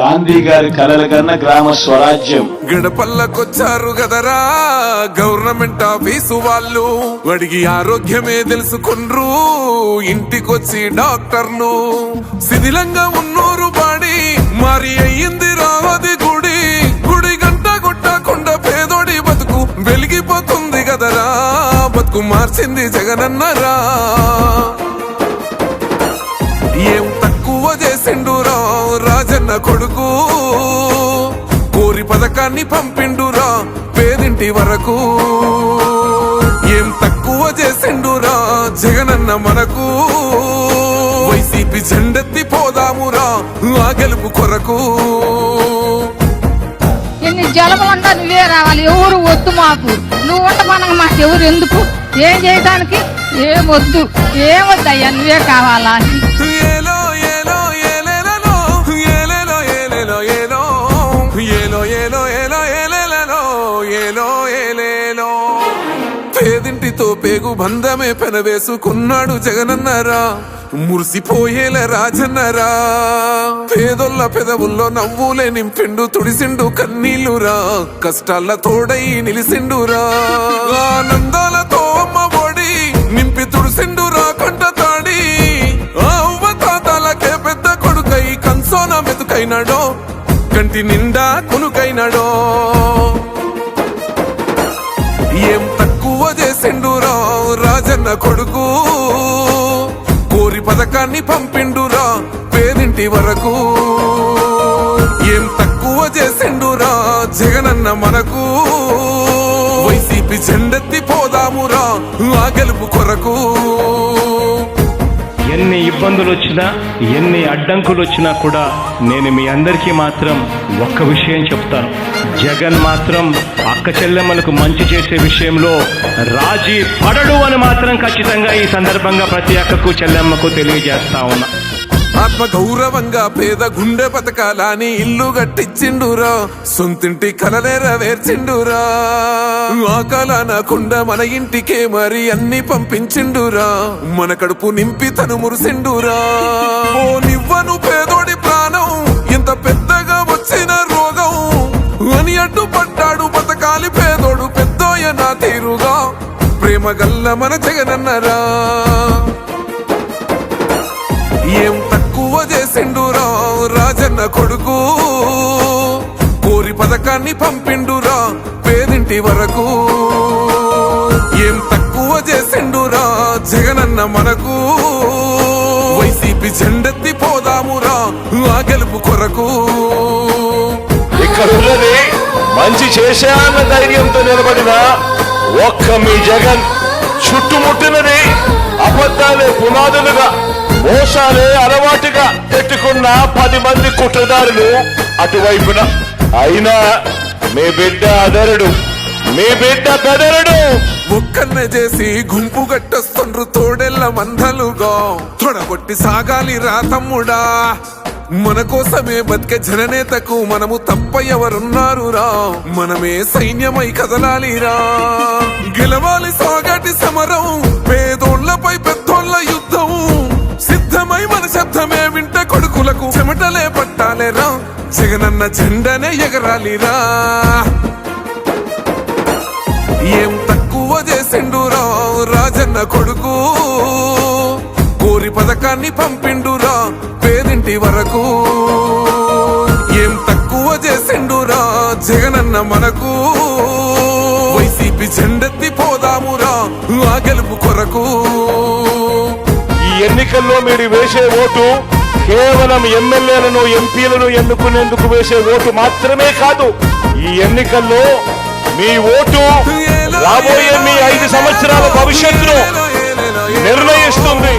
గాంధీ గారి కలల కన్నా గ్రామ స్వరాజ్యం. గడపల్లకొచ్చారు గదరా గవర్నమెంట్ ఆఫీసు వాళ్ళు, అడిగి ఆరోగ్యమే తెలుసుకుండ్రు ఇంటికొచ్చి డాక్టర్లు. శిథిలంగా ఉన్నోరు బాడి మరి అయ్యింది రావది గుడి, గుడి గంట కొట్టకుండా పేదోడి బతుకు వెలిగిపోతుంది గదరా, బతుకు మార్చింది జగనన్నరా. ఏం తక్కువ చేసిండురా రాజన్న కొడుకు, కోరి పథకాన్ని పంపిండురా పేదింటి వరకు. ఏం తక్కువ చేసిండురా జగనన్న మనకు, వైసీపీ జెండెత్తి పోదామురా ఆ గెలుపు కొరకు. ఎన్ని జలములంతా నువ్వే రావాలి, ఎవరు వద్దు మాకు, నువ్వు ఉండమనగా మాకు ఎవరు ఎందుకు, ఏం చేయడానికి ఏమొద్దు, ఏమొద్దయ్యా నువ్వే కావాలా. ఏలో ఏలో ఏలేలలో ఏలేలో ఏలేలో ఏలో ఏలో ఏలో ఏలో ఏలేలలో ఏలో ఏలేలో. పేదింటితో పేగు బంధమే పెనవేసుకున్నాడు జగనన్నరా, మురిసిపోయేల రాజన్నరా. పేదొల్ల పెదవుల్లో నవ్వులే నింపిండు, తుడిసిండు కన్నీళ్లురా, కష్టాల తోడై నిలిసిండురా. ఆనందాలతో అమ్మ ఒడి నింపి తుడిసిండురా కంట తాడి, అవ్వ తాతలకే పెద్ద కొడుకై కన్సోన మెతుకైనాడో, కంటి నిండా కొనుకైనాడో. ఏం తక్కువ చేసిండురా రాజన్న కొడుకు, కోరి పథకాన్ని పంపిండురా పేదింటి వరకు. ఏం తక్కువ చేసిండురా జగనన్న మనకు, వైసీపీ జెండెత్తి పోదామురా ఆ గెలుపు కొరకు. ఎన్ని ఇబ్బందులు వచ్చినా ఎన్ని అడ్డంకులు వచ్చినా కూడా నేను మీ అందరికీ మాత్రం ఒక్క విషయం చెప్తాను, జగన్ మాత్రం అక్క చెల్లెమ్మలకు మంచి చేసే విషయంలో రాజీ పడడు అని మాత్రం ఖచ్చితంగా ఈ సందర్భంగా ప్రతి అక్కకు చెల్లెమ్మకు తెలియజేస్తా ఉన్నా. ఆత్మ గౌరవంగా పేద గుండె బతకాలని ఇల్లు కట్టించిండురా, సొంతింటి కలనేరవేర్చిండురా. ఆ కలనకుండా మన ఇంటికే మరి అన్ని పంపించిండురా, మన కడుపు నింపి తను మురిసిండురా. ఓ నివ్వను పేదోడి ప్రాణం ఇంత పెద్దగా వచ్చిన రోగం అని అడ్డుపడ్డాడు బతకాలి పేదోడు పెద్దోయ నా తీరుగా, ప్రేమ గల్ల మన జగనన్నరా. ఏం తక్కువ చేసిండురా రాజన్న కొడుకు, కోరి పథకాన్ని పంపిండురా పేదింటి వరకు. ఏం తక్కువ చేసిండురా జగనన్న మనకు, వైసీపీ జెండెత్తి పోదామురా ఆ గెలుపు కొరకు. ఇక్కడున్నది మంచి చేశాన్న ధైర్యంతో నిలబడిన ఒక్క మీ జగన్, చుట్టుముట్టినది అబద్ధాలే పునాదులుగా మోసాలే అలవాటుగా పెట్టుకున్న 10 మంది కుట్రదారులు అటువైపున. అయినా మీ బిడ్డ అదరుడు, మీ బిడ్డ బెదరుడు. ఒక్కన్నే చేసి గుంపు గట్టొస్తుండ్రు తోడెల్ల మందలుగా, తొడగొట్టి సాగాలి రా తమ్ముడా. మన కోసమే బతికే జననేతకు మనము తప్ప ఎవరున్నారు రా, మనమే సైన్యమై కదలాలిరా. గెలవాలి సాగటి సమరం, పేదోళ్లపై పెద్దోళ్ల యుద్ధం, సిద్ధమై మన శబ్దమే వింట కొడుకులకు చెమటలే పట్టాలేరా, జగనన్న జెండనే ఎగరాలిరా. ఏం తక్కువ చేసిండురా రాజన్న కొడుకు, కోరి పథకాన్ని పంపిండురా పేదింటి వరకు. ఏం తక్కువ చేసిండురా జగనన్న మనకు, వైసీపీ జెండెత్తి పోదామురా ఆ గెలుపు కొరకు. ఈ ఎన్నికల్లో మీరు వేసే ఓటు కేవలం ఎమ్మెల్యేలను ఎంపీలను ఎన్నుకునేందుకు వేసే ఓటు మాత్రమే కాదు, ఈ ఎన్నికల్లో మీ ఓటు రాబోయే మీ 5 సంవత్సరాల భవిష్యత్తును నిర్ణయిస్తుంది.